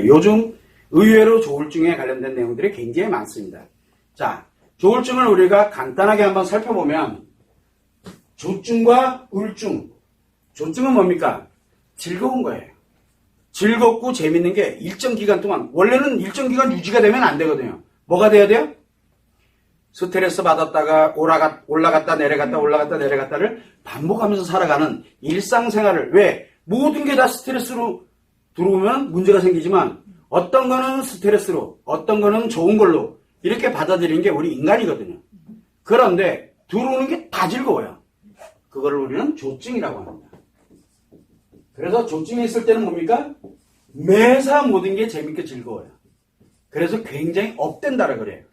요즘 의외로 조울증에 관련된 내용들이 굉장히 많습니다. 자, 조울증을 우리가 간단하게 한번 살펴보면 조증과 울증. 조증은 뭡니까? 즐거운 거예요. 즐겁고 재밌는 게 일정 기간 동안, 원래는 일정 기간 유지가 되면 안 되거든요. 뭐가 돼야 돼요? 스트레스 받았다가 올라갔다 내려갔다를 반복하면서 살아가는 일상생활을, 왜? 모든 게 다 스트레스로 들어오면 문제가 생기지만 어떤 거는 스트레스로, 어떤 거는 좋은 걸로 이렇게 받아들이는 게 우리 인간이거든요. 그런데 들어오는 게 다 즐거워요. 그거를 우리는 조증이라고 합니다. 그래서 조증이 있을 때는 뭡니까? 매사 모든 게 재밌게 즐거워요. 그래서 굉장히 업된다라 그래요.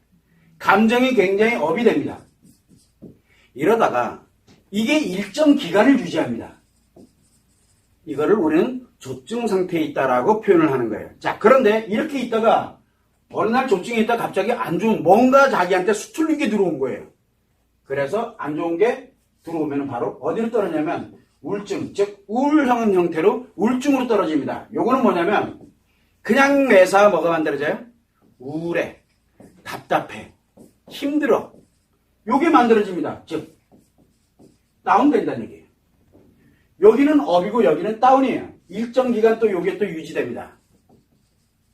감정이 굉장히 업이 됩니다. 이러다가 이게 일정 기간을 유지합니다. 이거를 우리는 조증 상태에 있다라고 표현을 하는 거예요. 자, 그런데 이렇게 있다가 어느 날 조증에 있다 갑자기 안 좋은 뭔가 자기한테 수틀린 게 들어온 거예요. 그래서 안 좋은 게 들어오면 바로 어디로 떨어지냐면 우울증, 즉 우울형 형태로 우울증으로 떨어집니다. 요거는 뭐냐면 그냥 매사 뭐가 만들어져요? 우울해, 답답해, 힘들어. 요게 만들어집니다. 즉 다운된다는 얘기예요. 여기는 업이고 여기는 다운이에요. 일정 기간 또 요게 또 유지됩니다.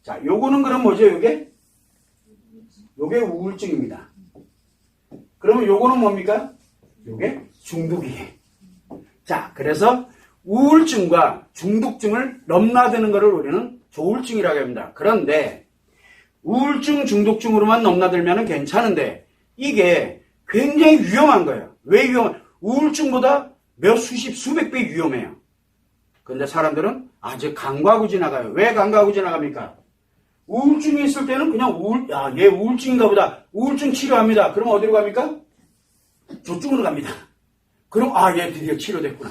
자, 요거는 그럼 뭐죠? 요게 우울증입니다. 그러면 요거는 뭡니까? 요게 중독이에요. 자, 그래서 우울증과 중독증을 넘나드는 것을 우리는 조울증이라고 합니다. 그런데 우울증, 중독증으로만 넘나들면 괜찮은데 이게 굉장히 위험한 거예요. 왜 위험한? 우울증보다 몇 수십, 수백 배 위험해요. 근데 사람들은 아주 간과하고 지나가요. 왜 간과하고 지나갑니까? 우울증이 있을 때는 그냥 얘 우울증인가 보다. 우울증 치료합니다. 그럼 어디로 갑니까? 조증으로 갑니다. 그럼 얘 드디어 치료됐구나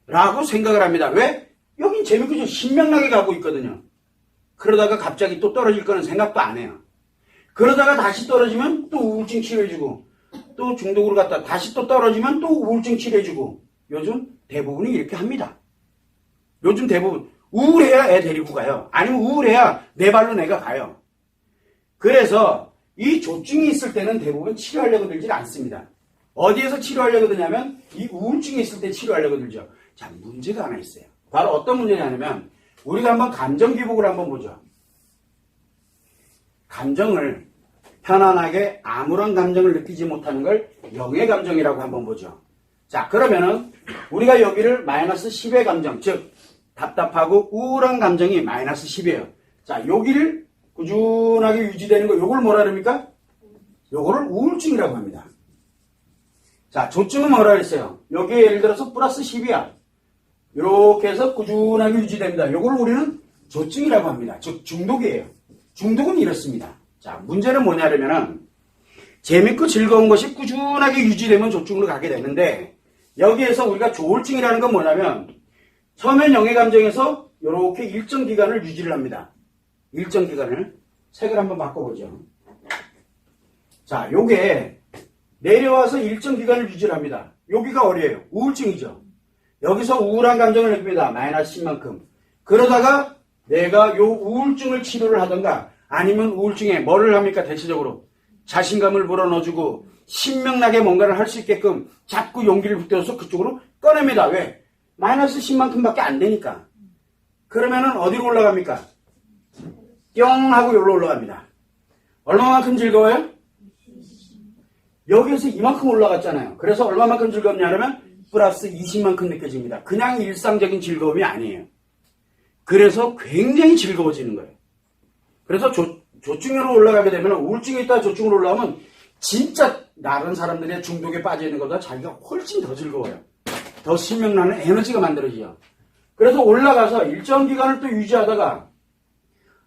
라고 생각을 합니다. 왜? 여긴 재밌고 좀 신명나게 가고 있거든요. 그러다가 갑자기 또 떨어질 거는 생각도 안 해요. 그러다가 다시 떨어지면 또 우울증 치료해주고 또 중독으로 갔다 다시 또 떨어지면 또 우울증 치료해주고 요즘 대부분이 이렇게 합니다. 요즘 대부분 우울해야 애 데리고 가요. 아니면 우울해야 내 발로 내가 가요. 그래서 이 조증이 있을 때는 대부분 치료하려고 들지 않습니다. 어디에서 치료하려고 드냐면 이 우울증이 있을 때 치료하려고 들죠. 자, 문제가 하나 있어요. 바로 어떤 문제냐면 우리가 한번 감정 기복을 한번 보죠. 감정을 편안하게 아무런 감정을 느끼지 못하는 걸 영의 감정이라고 한번 보죠. 자, 그러면은 우리가 여기를 마이너스 10의 감정, 즉 답답하고 우울한 감정이 마이너스 10이에요. 자, 여기를 꾸준하게 유지되는 거, 요걸 뭐라 그럽니까? 요거를 우울증이라고 합니다. 자, 조증은 뭐라 그랬어요? 여기에 예를 들어서 플러스 10이야. 이렇게 해서 꾸준하게 유지됩니다. 요걸 우리는 조증이라고 합니다. 즉 중독이에요. 중독은 이렇습니다. 자, 문제는 뭐냐면은 재밌고 즐거운 것이 꾸준하게 유지되면 조증으로 가게 되는데 여기에서 우리가 조울증이라는 건 뭐냐면 처음엔 영의 감정에서 이렇게 일정 기간을 유지를 합니다. 일정 기간을 색을 한번 바꿔보죠. 자, 요게 내려와서 일정 기간을 유지를 합니다. 여기가 어디예요? 우울증이죠. 여기서 우울한 감정을 느낍니다. 마이너스 10만큼. 그러다가 내가 요 우울증을 치료를 하던가 아니면 우울증에 뭐를 합니까? 대체적으로 자신감을 불어넣어주고 신명나게 뭔가를 할 수 있게끔 자꾸 용기를 붙여서 그쪽으로 꺼냅니다. 왜? 마이너스 10만큼밖에 안 되니까. 그러면은 어디로 올라갑니까? 뿅 하고 여기로 올라갑니다. 얼마만큼 즐거워요? 여기에서 이만큼 올라갔잖아요. 그래서 얼마만큼 즐겁냐면 플러스 20만큼 느껴집니다. 그냥 일상적인 즐거움이 아니에요. 그래서 굉장히 즐거워지는 거예요. 그래서 조증으로 올라가게 되면 우울증이 있다 조증으로 올라오면 진짜 다른 사람들의 중독에 빠져 있는 것보다 자기가 훨씬 더 즐거워요. 더 신명나는 에너지가 만들어지죠. 그래서 올라가서 일정 기간을 또 유지하다가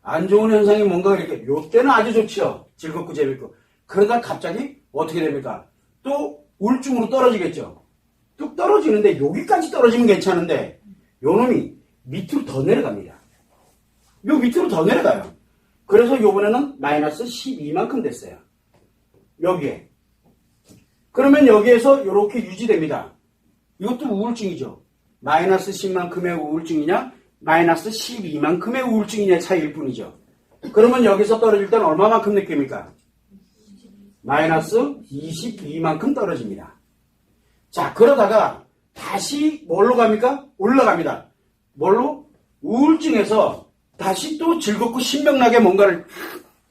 안 좋은 현상이 뭔가 이렇게 요때는 아주 좋죠. 즐겁고 재밌고. 그러다 갑자기 어떻게 됩니까? 또 우울증으로 떨어지겠죠. 뚝 떨어지는데 여기까지 떨어지면 괜찮은데 요 놈이 밑으로 더 내려갑니다. 요 밑으로 더 내려가요. 그래서 요번에는 마이너스 12만큼 됐어요. 여기에. 그러면 여기에서 이렇게 유지됩니다. 이것도 우울증이죠. 마이너스 10만큼의 우울증이냐 마이너스 12만큼의 우울증이냐의 차이일 뿐이죠. 그러면 여기서 떨어질 때는 얼마만큼 느낍니까? 마이너스 22만큼 떨어집니다. 자, 그러다가 다시 뭘로 갑니까? 올라갑니다. 뭘로? 우울증에서 다시 또 즐겁고 신명나게 뭔가를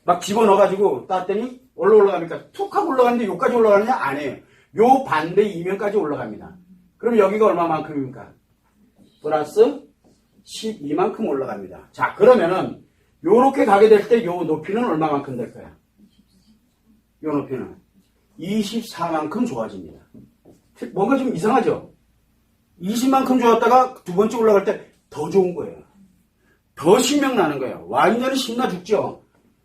막 집어넣어가지고 땄더니 올라갑니까? 툭 하고 올라가는데 요까지 올라가느냐? 아니에요. 요 반대 이면까지 올라갑니다. 그럼 여기가 얼마만큼입니까? 플러스 12만큼 올라갑니다. 자, 그러면은 요렇게 가게 될 때 요 높이는 얼마만큼 될까요? 요 높이는 24만큼 좋아집니다. 뭔가 좀 이상하죠? 20만큼 좋았다가 두 번째 올라갈 때 더 좋은 거예요. 더 신명나는 거예요. 완전히 신나 죽죠?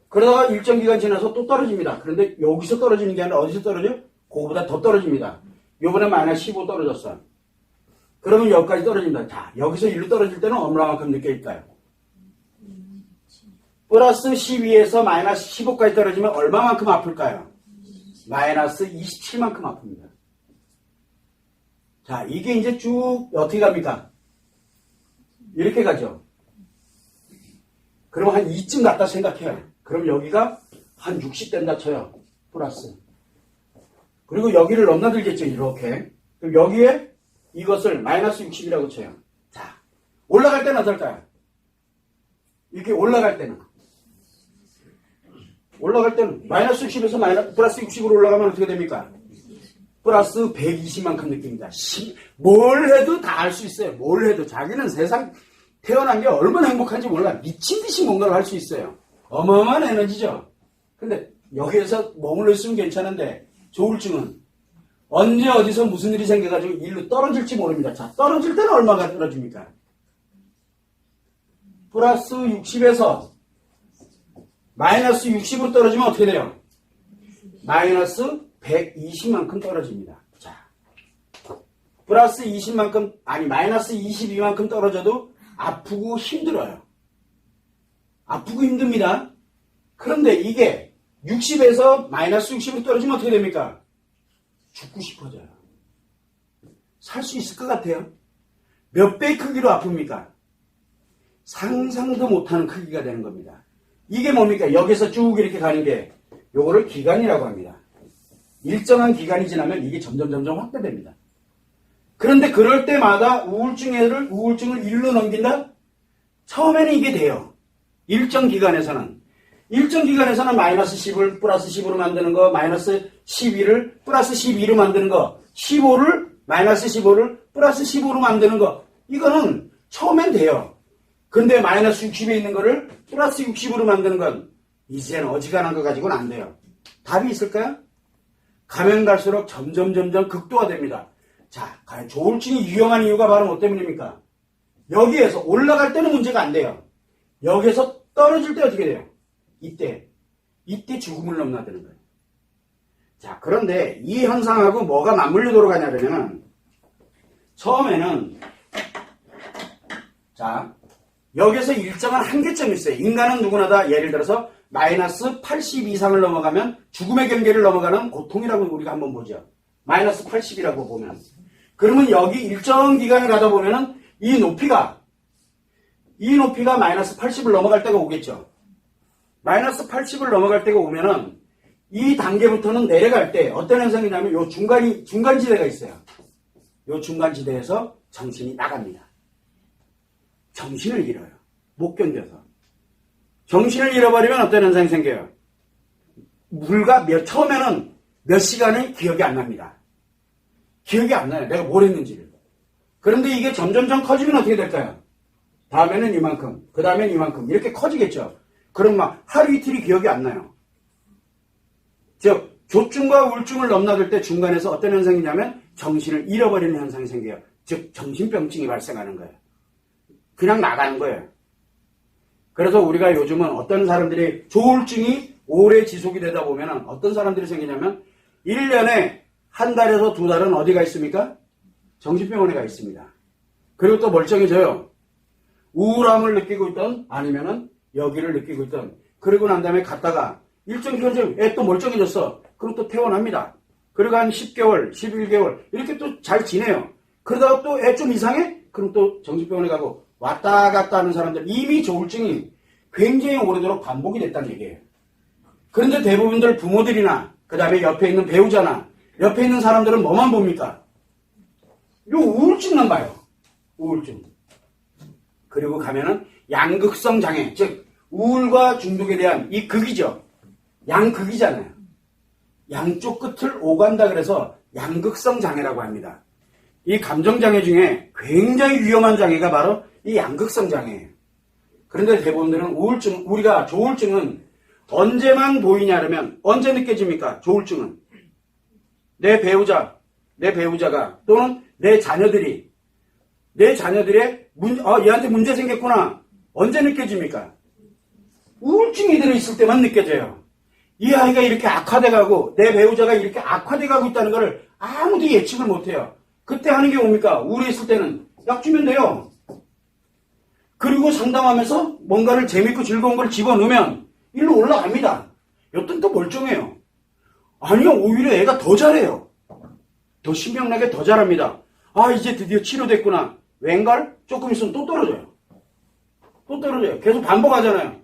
그러다가 일정 기간 지나서 또 떨어집니다. 그런데 여기서 떨어지는 게 아니라 어디서 떨어져요? 그거보다 더 떨어집니다. 요번에 마이너스 15 떨어졌어요. 그러면 여기까지 떨어집니다. 자, 여기서 1로 떨어질 때는 얼마만큼 느껴질까요? 플러스 12에서 마이너스 15까지 떨어지면 얼마만큼 아플까요? 마이너스 27만큼 아픕니다. 자, 이게 이제 쭉 어떻게 갑니까? 이렇게 가죠. 그럼 한 2쯤 갔다 생각해요. 그럼 여기가 한 60 된다 쳐요. 플러스. 그리고 여기를 넘나들겠죠. 이렇게. 그럼 여기에 이것을 마이너스 60이라고 쳐요. 자, 올라갈 때는 어떨까요? 이렇게 올라갈 때는 마이너스 60에서 플러스 60으로 올라가면 어떻게 됩니까? 플러스 120만큼 느낍니다. 뭘 해도 다 알 수 있어요. 뭘 해도. 자기는 세상 태어난 게 얼마나 행복한지 몰라. 미친 듯이 뭔가를 할 수 있어요. 어마어마한 에너지죠. 근데 여기에서 머물러 있으면 괜찮은데 조울증은 언제 어디서 무슨 일이 생겨가지고 일로 떨어질지 모릅니다. 자, 떨어질 때는 얼마가 떨어집니까? 플러스 60에서 마이너스 60으로 떨어지면 어떻게 돼요? 마이너스 120만큼 떨어집니다. 자, 플러스 20만큼, 아니, 마이너스 22만큼 떨어져도 아프고 힘들어요. 아프고 힘듭니다. 그런데 이게 60에서 마이너스 60으로 떨어지면 어떻게 됩니까? 죽고 싶어져요. 살 수 있을 것 같아요. 몇 배 크기로 아픕니까? 상상도 못하는 크기가 되는 겁니다. 이게 뭡니까? 여기서 쭉 이렇게 가는 게 요거를 기간이라고 합니다. 일정한 기간이 지나면 이게 점점 확대됩니다. 그런데 그럴 때마다 우울증을 1로 넘긴다? 처음에는 이게 돼요. 일정 기간에서는 마이너스 10을 플러스 10으로 만드는 거, 마이너스 12를 플러스 12로 만드는 거, 15를 마이너스 15를 플러스 15로 만드는 거, 이거는 처음엔 돼요. 근데 마이너스 60에 있는 거를 플러스 60으로 만드는 건 이제는 어지간한 거 가지고는 안 돼요. 답이 있을까요? 가면 갈수록 점점 극도화됩니다. 자, 조울증이 위험한 이유가 바로 뭐 때문입니까? 여기에서 올라갈 때는 문제가 안 돼요. 여기에서 떨어질 때 어떻게 돼요? 이때 죽음을 넘나드는 거예요. 자, 그런데 이 현상하고 뭐가 맞물려 돌아가냐면 처음에는 자, 여기서 일정한 한계점이 있어요. 인간은 누구나 다 예를 들어서 마이너스 80 이상을 넘어가면 죽음의 경계를 넘어가는 고통이라고 우리가 한번 보죠. 마이너스 80이라고 보면. 그러면 여기 일정 기간을 가다 보면은 이 높이가 마이너스 80을 넘어갈 때가 오겠죠. 마이너스 80을 넘어갈 때가 오면은 이 단계부터는 내려갈 때 어떤 현상이냐면 요 중간지대가 있어요. 요 중간지대에서 정신이 나갑니다. 정신을 잃어요. 못 견뎌서. 정신을 잃어버리면 어떤 현상이 생겨요? 처음에는 몇 시간이 기억이 안 납니다. 기억이 안 나요. 내가 뭘 했는지를. 그런데 이게 점점 커지면 어떻게 될까요? 다음에는 이만큼, 그 다음엔 이만큼 이렇게 커지겠죠. 그럼 막 하루 이틀이 기억이 안 나요. 즉 조증과 우울증을 넘나들 때 중간에서 어떤 현상이냐면 정신을 잃어버리는 현상이 생겨요. 즉 정신병증이 발생하는 거예요. 그냥 나가는 거예요. 그래서 우리가 요즘은 어떤 사람들이 조울증이 오래 지속이 되다 보면 어떤 사람들이 생기냐면 1년에 한 달에서 두 달은 어디가 있습니까? 정신병원에 가 있습니다. 그리고 또 멀쩡해져요. 우울함을 느끼고 있던 아니면은 여기를 느끼고 있던 그리고 난 다음에 갔다가 일정 기간 전에 애 또 멀쩡해졌어. 그럼 또 퇴원합니다. 그리고 한 10개월, 11개월 이렇게 또 잘 지내요. 그러다가 또 애 좀 이상해? 그럼 또 정신병원에 가고 왔다 갔다 하는 사람들 이미 조울증이 굉장히 오래도록 반복이 됐다는 얘기예요. 그런데 대부분들 부모들이나 그 다음에 옆에 있는 배우자나 옆에 있는 사람들은 뭐만 봅니까? 요 우울증만 봐요. 우울증. 그리고 가면은 양극성 장애, 즉 우울과 중독에 대한 이 극이죠. 양극이잖아요. 양쪽 끝을 오간다 그래서 양극성 장애라고 합니다. 이 감정장애 중에 굉장히 위험한 장애가 바로 이 양극성 장애예요. 그런데 대부분들은 우리가 조울증은 언제만 보이냐면 언제 느껴집니까? 조울증은 내 배우자가 또는 내 자녀들의 얘한테 문제 생겼구나. 언제 느껴집니까? 우울증이 들어있을 때만 느껴져요. 이 아이가 이렇게 악화돼가고 내 배우자가 이렇게 악화돼가고 있다는 것을 아무도 예측을 못해요. 그때 하는 게 뭡니까? 우울했을 때는 약 주면 돼요. 그리고 상담하면서 뭔가를 재밌고 즐거운 걸 집어넣으면 일로 올라갑니다. 여튼 또 멀쩡해요. 아니요, 오히려 애가 더 잘해요. 더 신명나게 더 잘합니다. 아, 이제 드디어 치료됐구나. 웬걸? 조금 있으면 또 떨어져요. 또 떨어져요. 계속 반복하잖아요.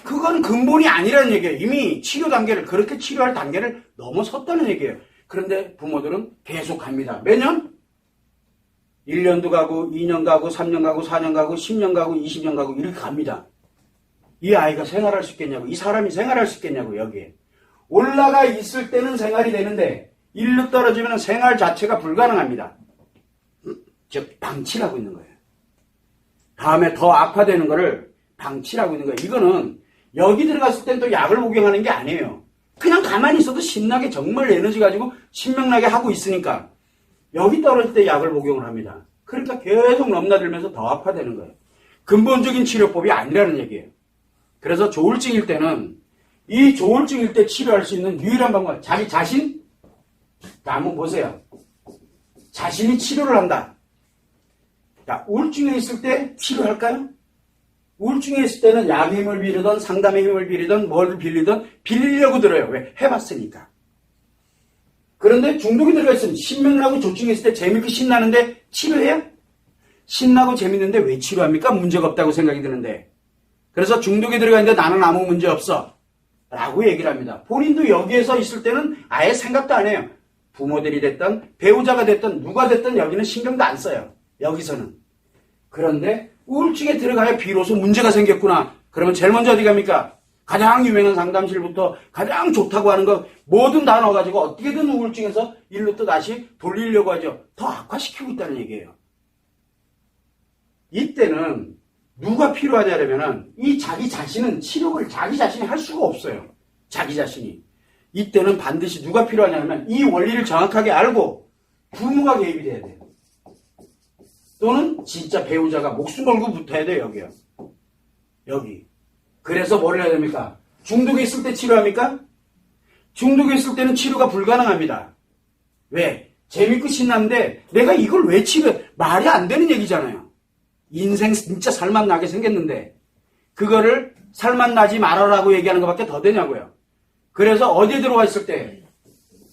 그건 근본이 아니라는 얘기예요. 이미 치료 단계를, 그렇게 치료할 단계를 넘어섰다는 얘기예요. 그런데 부모들은 계속 갑니다. 매년 1년도 가고 2년 가고 3년 가고 4년 가고 10년 가고 20년 가고 이렇게 갑니다. 이 아이가 생활할 수 있겠냐고, 이 사람이 생활할 수 있겠냐고. 여기에 올라가 있을 때는 생활이 되는데 일로 떨어지면 생활 자체가 불가능합니다. 즉 방치를 하고 있는 거예요. 다음에 더 악화되는 거를 방치를 하고 있는 거예요. 이거는 여기 들어갔을 땐 또 약을 복용하는 게 아니에요. 그냥 가만히 있어도 신나게 정말 에너지 가지고 신명나게 하고 있으니까 여기 떨어질 때 약을 복용을 합니다. 그러니까 계속 넘나들면서 더 악화되는 거예요. 근본적인 치료법이 아니라는 얘기예요. 그래서 조울증일 때는 이 조울증일 때 치료할 수 있는 유일한 방법, 자기 자신? 자, 한번 보세요. 자신이 치료를 한다. 자, 우울증에 있을 때 치료할까요? 우울증에 있을 때는 약의 힘을 빌리든 상담의 힘을 빌리든 뭘 빌리든 빌리려고 들어요. 왜? 해봤으니까. 그런데 중독이 들어가 있으면 신명나고 조증이 있을 때 재밌고 신나는데 치료해요? 신나고 재밌는데 왜 치료합니까? 문제가 없다고 생각이 드는데. 그래서 중독이 들어가 있는데 나는 아무 문제 없어. 라고 얘기를 합니다. 본인도 여기에서 있을 때는 아예 생각도 안 해요. 부모들이 됐든 배우자가 됐든 누가 됐든 여기는 신경도 안 써요. 여기서는. 그런데 우울증에 들어가야 비로소 문제가 생겼구나. 그러면 제일 먼저 어디 갑니까? 가장 유명한 상담실부터 가장 좋다고 하는 거 뭐든 다 넣어가지고 어떻게든 우울증에서 일로 또 다시 돌리려고 하죠. 더 악화시키고 있다는 얘기예요. 이때는 누가 필요하냐면은 이 자기 자신은 치료를 자기 자신이 할 수가 없어요. 자기 자신이. 이때는 반드시 누가 필요하냐면 이 원리를 정확하게 알고 부모가 개입이 돼야 돼요. 또는 진짜 배우자가 목숨 걸고 붙어야 돼요. 여기요. 여기. 그래서 뭘 해야 됩니까? 중독에 있을 때 치료합니까? 중독에 있을 때는 치료가 불가능합니다. 왜? 재밌고 신났는데 내가 이걸 왜 치료해? 말이 안 되는 얘기잖아요. 인생 진짜 살만 나게 생겼는데 그거를 살만 나지 말아라고 얘기하는 것밖에 더 되냐고요. 그래서 어디에 들어와 있을 때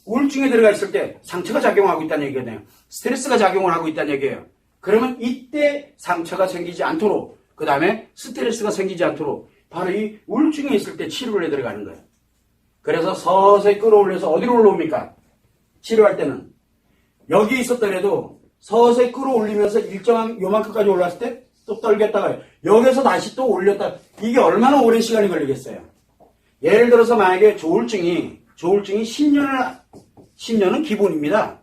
우울증에 들어가 있을 때 상처가 작용하고 있다는 얘기거든요. 스트레스가 작용을 하고 있다는 얘기예요. 그러면 이때 상처가 생기지 않도록 그 다음에 스트레스가 생기지 않도록 바로 이 우울증에 있을 때 치료를 해 들어가는 거예요. 그래서 서서히 끌어올려서 어디로 올라옵니까? 치료할 때는 여기 있었더라도 서서히 끌어올리면서 일정한 요만큼까지 올랐을 때 또 떨겠다가 여기서 다시 또 올렸다. 이게 얼마나 오랜 시간이 걸리겠어요. 예를 들어서 만약에 조울증이 10년은 기본입니다.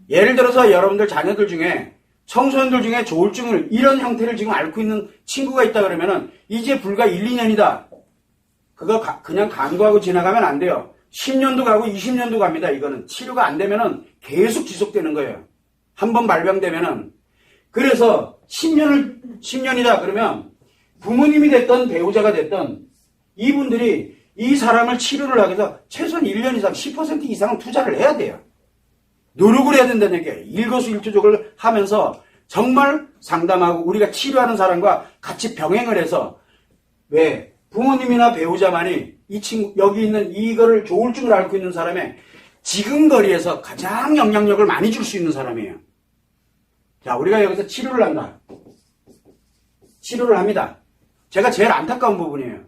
예를 들어서 여러분들 자녀들 중에 청소년들 중에 조울증을 이런 형태를 지금 앓고 있는 친구가 있다 그러면은 이제 불과 1, 2년이다. 그거 그냥 간과하고 지나가면 안 돼요. 10년도 가고 20년도 갑니다. 이거는 치료가 안 되면은 계속 지속되는 거예요. 한번 발병되면은. 그래서 10년이다 그러면 부모님이 됐던 배우자가 됐던 이분들이 이 사람을 치료를 하기 위해서 최소한 1년 이상 10% 이상은 투자를 해야 돼요. 노력을 해야 된다는 얘기예요. 일거수일투족을 하면서 정말 상담하고 우리가 치료하는 사람과 같이 병행을 해서 왜 부모님이나 배우자만이 이 친구 여기 있는 이거를 조울증을 앓고 있는 사람의 지금 거리에서 가장 영향력을 많이 줄 수 있는 사람이에요. 자, 우리가 여기서 치료를 한다. 치료를 합니다. 제가 제일 안타까운 부분이에요.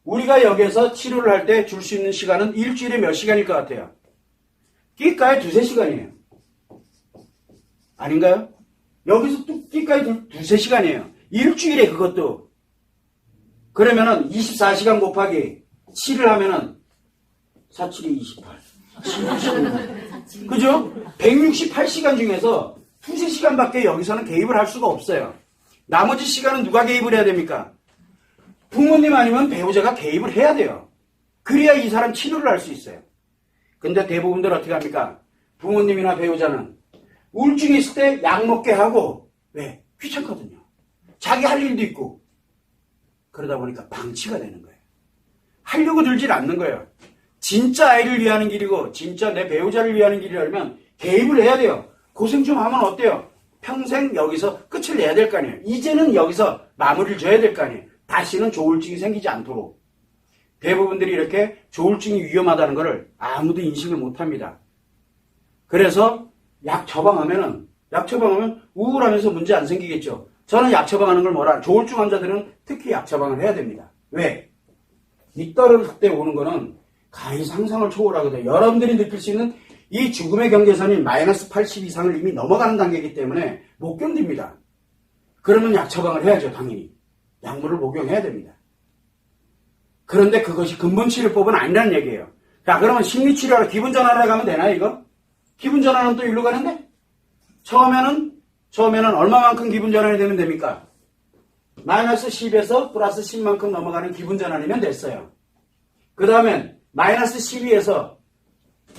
우리가 여기에서 치료를 할 때 줄 수 있는 시간은 일주일에 몇 시간일 것 같아요? 끼까에 2-3시간이에요. 아닌가요? 여기서 또 끼까에 2-3시간이에요. 일주일에 그것도. 그러면은 24시간 곱하기 7을 하면은 4, 7이 28. 16. 그죠? 168시간 중에서 2-3시간밖에 여기서는 개입을 할 수가 없어요. 나머지 시간은 누가 개입을 해야 됩니까? 부모님 아니면 배우자가 개입을 해야 돼요. 그래야 이 사람 치료를 할 수 있어요. 근데 대부분들 어떻게 합니까? 부모님이나 배우자는 우울증이 있을 때 약 먹게 하고, 왜? 귀찮거든요. 자기 할 일도 있고. 그러다 보니까 방치가 되는 거예요. 하려고 들질 않는 거예요. 진짜 아이를 위하는 길이고 진짜 내 배우자를 위하는 길이라면 개입을 해야 돼요. 고생 좀 하면 어때요? 평생 여기서 끝을 내야 될 거 아니에요. 이제는 여기서 마무리를 줘야 될 거 아니에요. 다시는 조울증이 생기지 않도록. 대부분들이 이렇게 조울증이 위험하다는 것을 아무도 인식을 못합니다. 그래서 약 처방하면 우울하면서 문제 안 생기겠죠. 저는 약 처방하는 걸 뭐라, 조울증 환자들은 특히 약 처방을 해야 됩니다. 왜? 밑떨어질 때 오는 거는 가히 상상을 초월하거든요. 여러분들이 느낄 수 있는 이 죽음의 경계선이 마이너스 80 이상을 이미 넘어가는 단계이기 때문에 못 견딥니다. 그러면 약 처방을 해야죠, 당연히. 약물을 복용해야 됩니다. 그런데 그것이 근본치료법은 아니라는 얘기예요. 자, 그러면 심리치료하러 기분전환에 가면 되나요, 이거? 기분전환은 또 일로 가는데? 처음에는 얼마만큼 기분전환이 되면 됩니까? 마이너스 10에서 플러스 10만큼 넘어가는 기분전환이면 됐어요. 그 다음엔 마이너스 12에서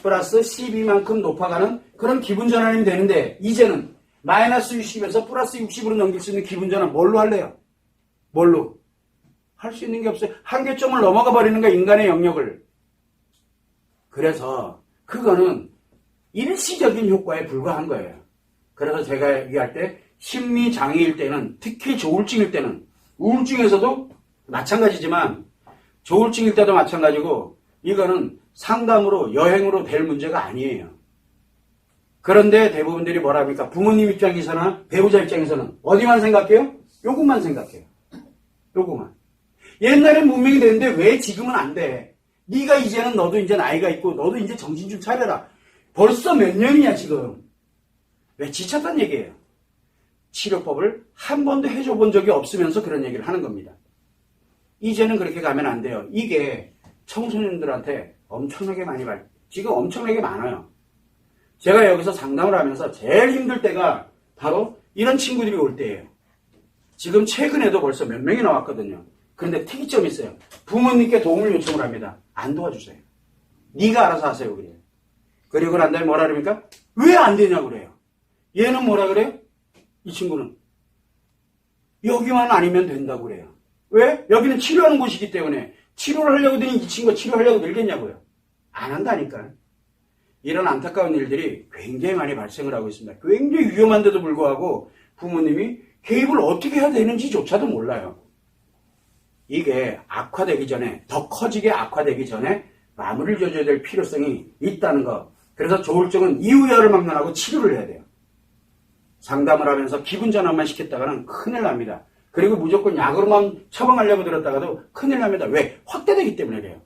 플러스 12만큼 높아가는 그런 기분전환이면 되는데, 이제는 마이너스 60에서 플러스 60으로 넘길 수 있는 기분전환 뭘로 할래요? 뭘로? 할 수 있는 게 없어요. 한계점을 넘어가 버리는 거야, 인간의 영역을. 그래서 그거는 일시적인 효과에 불과한 거예요. 그래서 제가 얘기할 때 심리장애일 때는, 특히 조울증일 때는, 우울증에서도 마찬가지지만 조울증일 때도 마찬가지고, 이거는 상담으로 여행으로 될 문제가 아니에요. 그런데 대부분들이 뭐라 합니까? 부모님 입장에서나 배우자 입장에서는 어디만 생각해요? 요것만 생각해요. 요것만. 옛날엔 문명이 됐는데 왜 지금은 안 돼? 네가 이제는, 너도 이제 나이가 있고 너도 이제 정신 좀 차려라. 벌써 몇 년이냐 지금. 왜? 지쳤단 얘기예요. 치료법을 한 번도 해줘 본 적이 없으면서 그런 얘기를 하는 겁니다. 이제는 그렇게 가면 안 돼요. 이게 청소년들한테 엄청나게 지금 엄청나게 많아요. 제가 여기서 상담을 하면서 제일 힘들 때가 바로 이런 친구들이 올 때예요. 지금 최근에도 벌써 몇 명이 나왔거든요. 그런데 특이점이 있어요. 부모님께 도움을 요청을 합니다. 안 도와주세요. 네가 알아서 하세요. 그래요. 그리고 난 다음에 뭐라 그럽니까? 왜 안 되냐고 그래요. 얘는 뭐라 그래요? 이 친구는 여기만 아니면 된다고 그래요. 왜? 여기는 치료하는 곳이기 때문에. 치료를 하려고 드니 이 친구가 치료하려고 늘겠냐고요. 안 한다니까요. 이런 안타까운 일들이 굉장히 많이 발생을 하고 있습니다. 굉장히 위험한데도 불구하고 부모님이 개입을 어떻게 해야 되는지조차도 몰라요. 이게 악화되기 전에, 더 커지게 악화되기 전에 마무리를 줘야 될 필요성이 있다는 거. 그래서 조울증은 이후열을 막론하고 치료를 해야 돼요. 상담을 하면서 기분전환만 시켰다가는 큰일 납니다. 그리고 무조건 약으로만 처방하려고 들었다가도 큰일 납니다. 왜? 확대되기 때문에 그래요.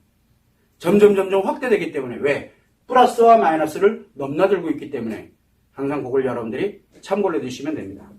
점점 확대되기 때문에. 왜? 플러스와 마이너스를 넘나들고 있기 때문에. 항상 그걸 여러분들이 참고를 해두시면 됩니다.